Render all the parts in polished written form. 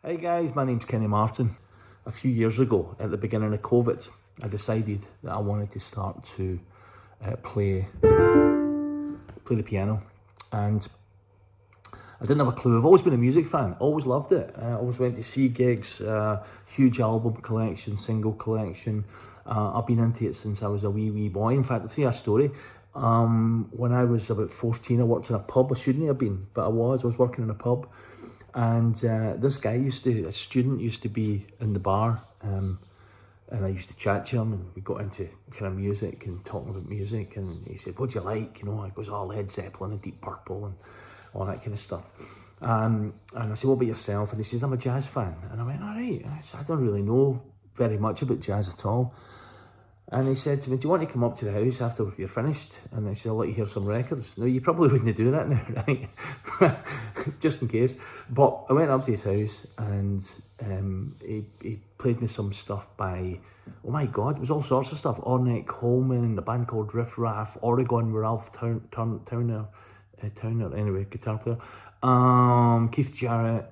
Hi guys, my name's Kenny Martin. A few years ago, at the beginning of COVID, I decided that I wanted to start to play the piano, and I didn't have a clue. I've always been a music fan, always loved it. I always went to see gigs, huge album collection, single collection. I've been into it since I was a wee boy. In fact, I'll tell you a story. When I was about 14, I worked in a pub. I shouldn't have been, but I was working in a pub. And this guy a student used to be in the bar, and I used to chat to him, and we got into kind of music and talking about music, and he said, "What do you like?" I goes, "Oh, Led Zeppelin and Deep Purple and all that kind of stuff." And I said, "What about yourself?" And he says, "I'm a jazz fan." And I went, "All right." I said, "I don't really know very much about jazz at all." And he said to me, "Do you want to come up to the house after you're finished?" And I said, "I'll let you hear some records." No, you probably wouldn't do that now, right? Just in case. But I went up to his house, and he played me some stuff by, oh my God, it was all sorts of stuff. Ornette Coleman, a band called Riff Raff, Oregon with Ralph Towner, anyway, guitar player. Keith Jarrett,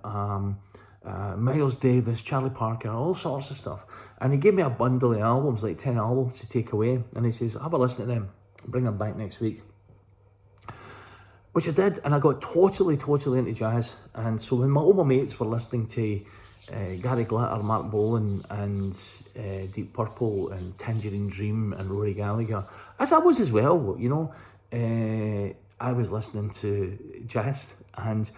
Miles Davis, Charlie Parker, all sorts of stuff. And he gave me a bundle of albums, like 10 albums to take away. And he says, "Have a listen to them, bring them back next week." Which I did, and I got totally into jazz. And so when all my mates were listening to Gary Glitter, Mark Bolan, and Deep Purple, and Tangerine Dream, and Rory Gallagher, as I was as well, I was listening to jazz, and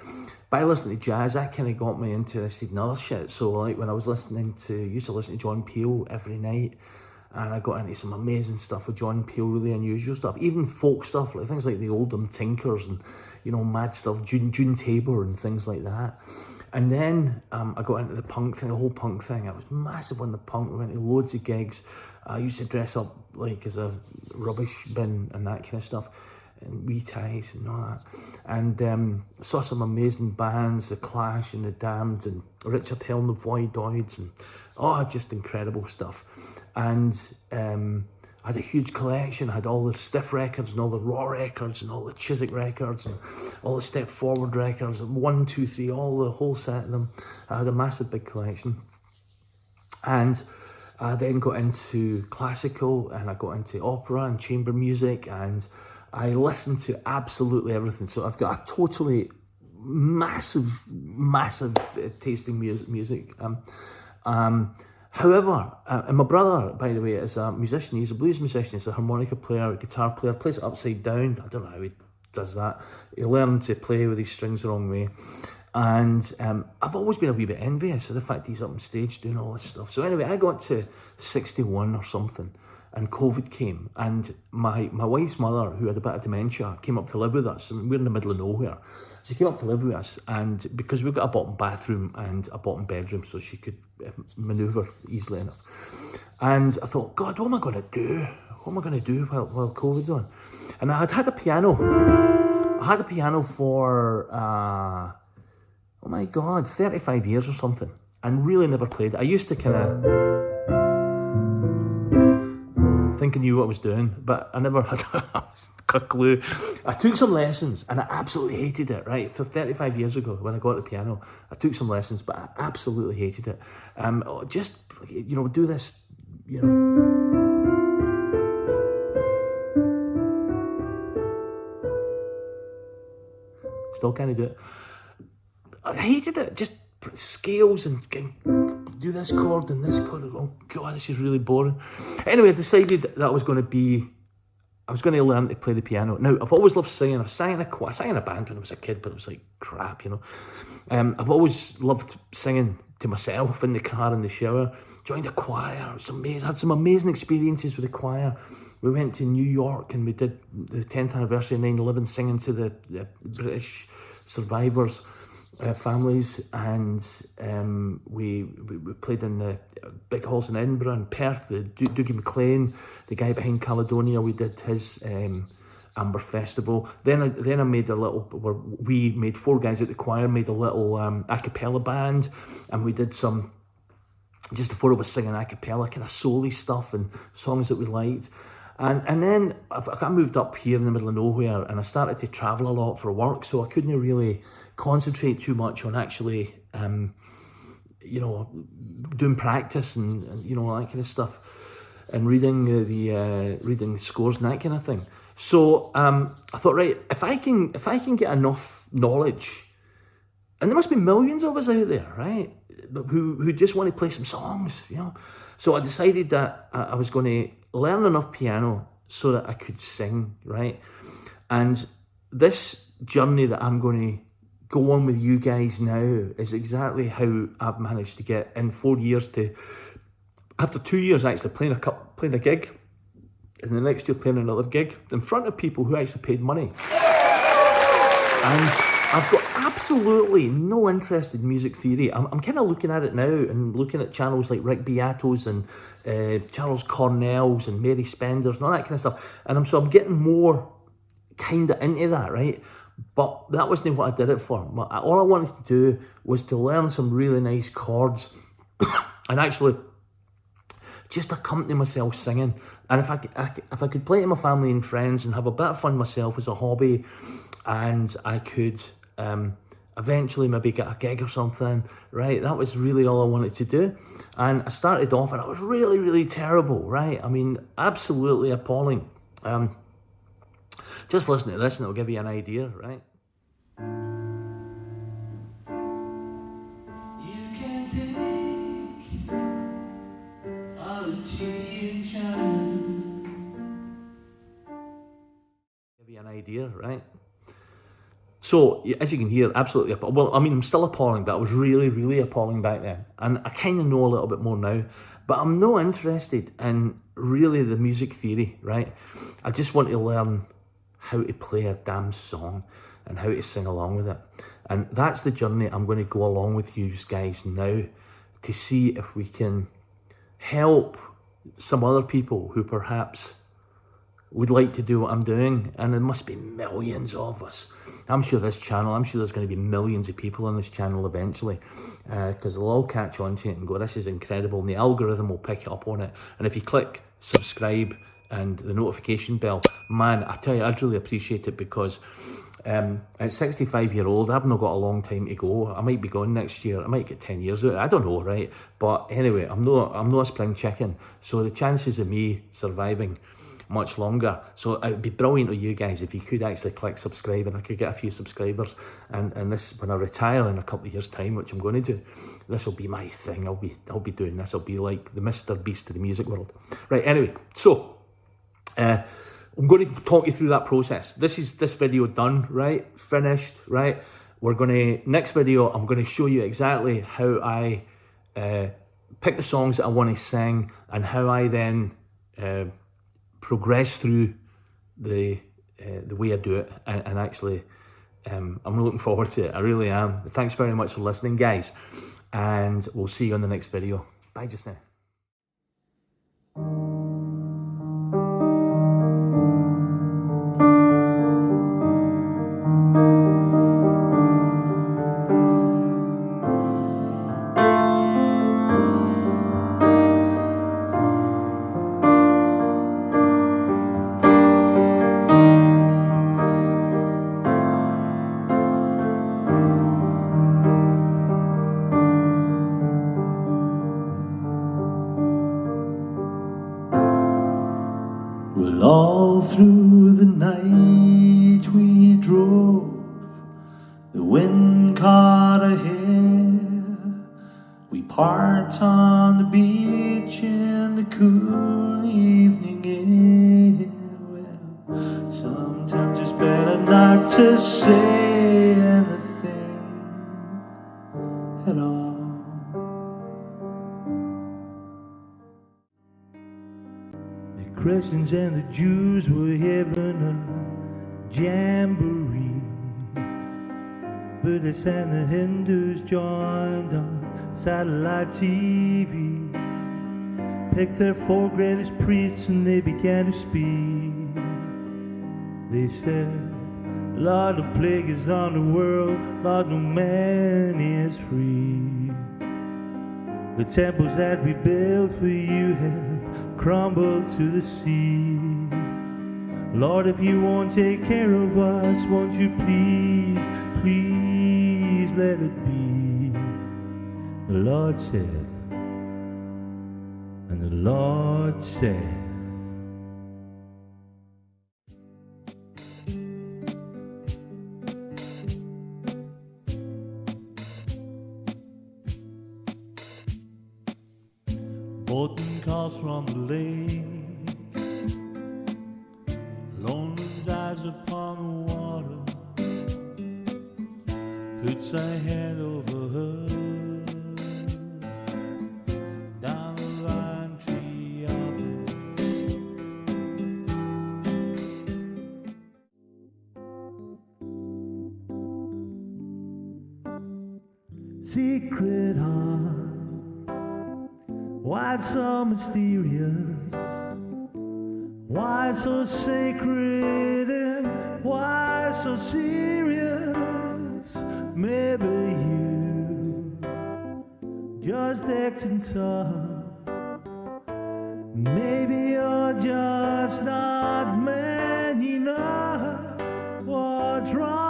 by listening to jazz, that kind of got me interested in other shit. So like when I was used to listen to John Peel every night, and I got into some amazing stuff with John Peel, really unusual stuff, even folk stuff, like things like the Oldham Tinkers and, mad stuff, June Tabor and things like that. And then I got into the punk thing, the whole punk thing. I was massive on the punk. I went to loads of gigs. I used to dress up like as a rubbish bin and that kind of stuff, and wee ties and all that. And saw some amazing bands, The Clash and The Damned and Richard Hell and the Voidoids, and just incredible stuff. And I had a huge collection. I had all the Stiff records and all the Raw records and all the Chiswick records and all the Step Forward records, 1, 2, 3, the whole set of them. I had a massive big collection. And I then got into classical, and I got into opera and chamber music, and I listened to absolutely everything. So I've got a totally massive tasting music. However, and my brother, by the way, is a musician. He's a blues musician. He's a harmonica player, a guitar player, plays it upside down. I don't know how he does that. He learned to play with his strings the wrong way. And I've always been a wee bit envious of the fact he's up on stage doing all this stuff. So anyway, I got to 61 or something, and COVID came, and my wife's mother, who had a bit of dementia, came up to live with us. And we're in the middle of nowhere. She came up to live with us, and because we've got a bottom bathroom and a bottom bedroom, so she could manoeuvre easily enough. And I thought, God, what am I going to do? What am I going to do while COVID's on? And I had a piano. I had a piano for, 35 years or something, and really never played it. I used to kind of think I knew what I was doing, but I never had a clue. I took some lessons, and I absolutely hated it, right? 35 years ago, when I got the piano, I took some lessons, but I absolutely hated it. Do this, Still kind of do it. I hated it, just scales and do this chord and this chord. Oh God, this is really boring. Anyway, I decided that I was going to learn to play the piano. Now, I've always loved singing. I sang in a band when I was a kid, but it was like crap, I've always loved singing to myself in the car, in the shower. Joined a choir. It was amazing. I had some amazing experiences with the choir. We went to New York, and we did the 10th anniversary of 9/11, singing to the British survivors' families, and we played in the big halls in Edinburgh and Perth. The Dougie MacLean, the guy behind Caledonia, we did his Amber Festival. Then I made we made 4 guys out the choir, made a little a cappella band, and we did just the 4 of us singing a cappella, kind of soul-y stuff and songs that we liked. And then I got moved up here in the middle of nowhere, and I started to travel a lot for work, so I couldn't really concentrate too much on actually you know, doing practice and you know, all that kind of stuff, and reading reading the scores and that kind of thing. So I thought, right, if I can get enough knowledge, and there must be millions of us out there, right, who just want to play some songs, you know. So I decided that I was going to learn enough piano so that I could sing, right? And this journey that I'm going to go on with you guys now is exactly how I've managed to get in 4 years to, after 2 years actually playing a gig, and the next year playing another gig in front of people who actually paid money. And I've got absolutely no interest in music theory. I'm kind of looking at it now and looking at channels like Rick Beato's and Charles Cornell's and Mary Spender's and all that kind of stuff. And I'm getting more kind of into that, right? But that wasn't what I did it for. All I wanted to do was to learn some really nice chords and actually just accompany myself singing. And if I could play to my family and friends and have a bit of fun myself as a hobby, and I could eventually maybe get a gig or something, right? That was really all I wanted to do. And I started off and I was really, really terrible, right? I mean, absolutely appalling. Just listen to this and it'll give you an idea, right? You can take all the tea and China. Give you an idea, right? So, as you can hear, absolutely, well, I mean, I'm still appalling, but I was really, really appalling back then. And I kind of know a little bit more now, but I'm not interested in really the music theory, right? I just want to learn how to play a damn song and how to sing along with it. And that's the journey I'm going to go along with you guys now to see if we can help some other people who perhaps would like to do what I'm doing. And there must be millions of us. I'm sure there's going to be millions of people on this channel eventually, because they'll all catch on to it and go, this is incredible, and the algorithm will pick up on it. And if you click subscribe and the notification bell, man, I tell you, I'd really appreciate it, because at 65-year-old, I've not got a long time to go. I might be gone next year. I might get 10 years out. I don't know, right? But anyway, I'm not a spring chicken. So the chances of me surviving much longer. So it would be brilliant of you guys if you could actually click subscribe, and I could get a few subscribers. And this, when I retire in a couple of years' time, which I'm going to do, this will be my thing. I'll be doing this. I'll be like the Mr. Beast of the music world. Right, anyway, so I'm going to talk you through that process. This video done, right? Finished, right? Next video, I'm going to show you exactly how I pick the songs that I want to sing, and how I then progress through the way I do it, and actually I'm looking forward to it. I really am. Thanks very much for listening, guys, and we'll see you on the next video. Bye just now. Well, all through the night we drove, the wind caught our hair. We parked on the beach in the cool evening air. Well, sometimes it's better not to say anything at all. Christians and the Jews were having a jamboree, Buddhists and the Hindus joined on satellite TV, picked their 4 greatest priests and they began to speak. They said, Lord, the plague is on the world, Lord, no man is free. The temples that we built for you have crumbled to the sea. Lord, if you won't take care of us, won't you please, please let it be? The Lord said, and the Lord said, boating calls from the lake, lonely dies upon the water, puts a hand over her, down the lime tree arbor. Secret heart, why so mysterious? Why so sacred and why so serious? Maybe you just acting tough. Maybe you're just not man enough. What's wrong?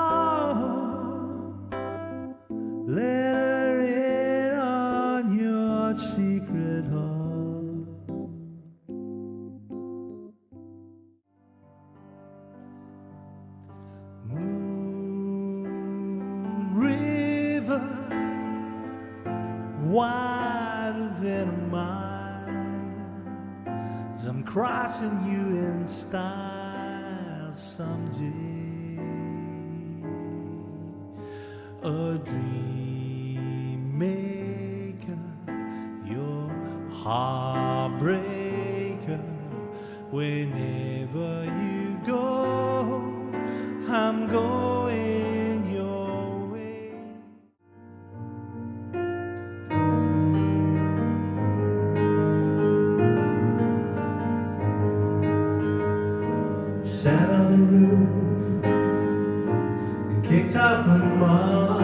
Let her in on your secret heart. Moon river, wider than a mile, as I'm crossing you in style someday. A dream maker, your heartbreaker. Whenever you go, I'm going your way. Sat on the roof and kicked off the moss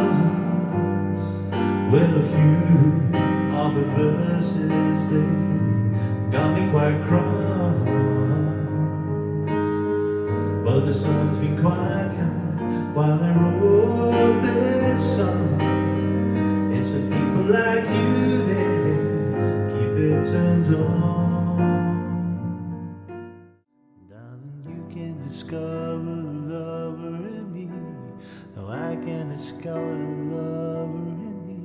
with a few of the verses they got me quite cross. But the sun's been quite kind while I wrote this song. It's the people like you that keep it turned on. Darling, you can discover the lover in me. Now I can discover the lover in me.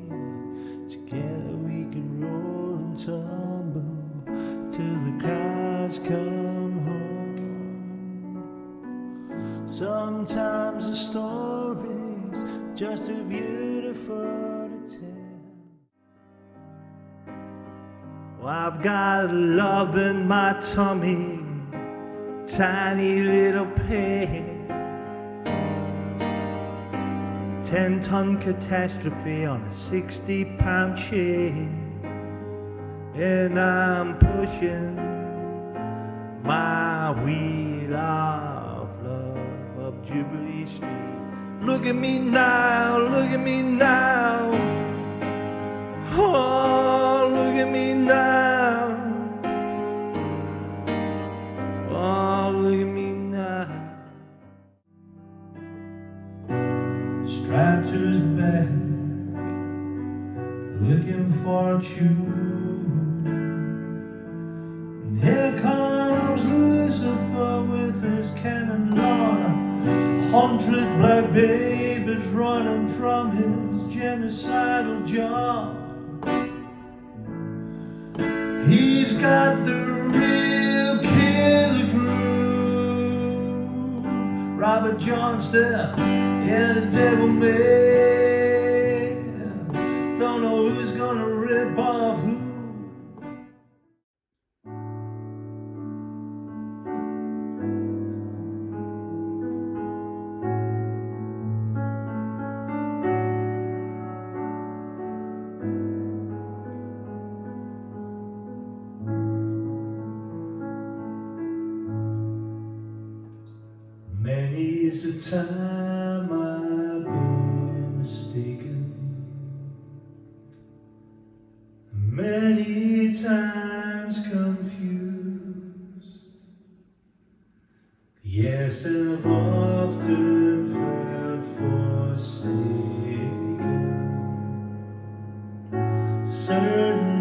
Together we can roll and tumble till the crowds come home. Sometimes the story's just too beautiful to tell. Well, I've got love in my tummy, tiny little pig. 10-ton catastrophe on a 60-pound chain. And I'm pushing my wheel of love up Jubilee Street. Look at me now, look at me now. Oh, look at me now. Oh, look at me now. Strapped to his back, looking for a tune. And here comes Lucifer with his cannon loader. 100 black babies running from his genocidal jaw. He's got the real killer groove. Robert Johnston and the devil man. Don't know who's gonna rip off who. Many is the time I've been mistaken. Many times confused. Yes, I've often felt forsaken. discern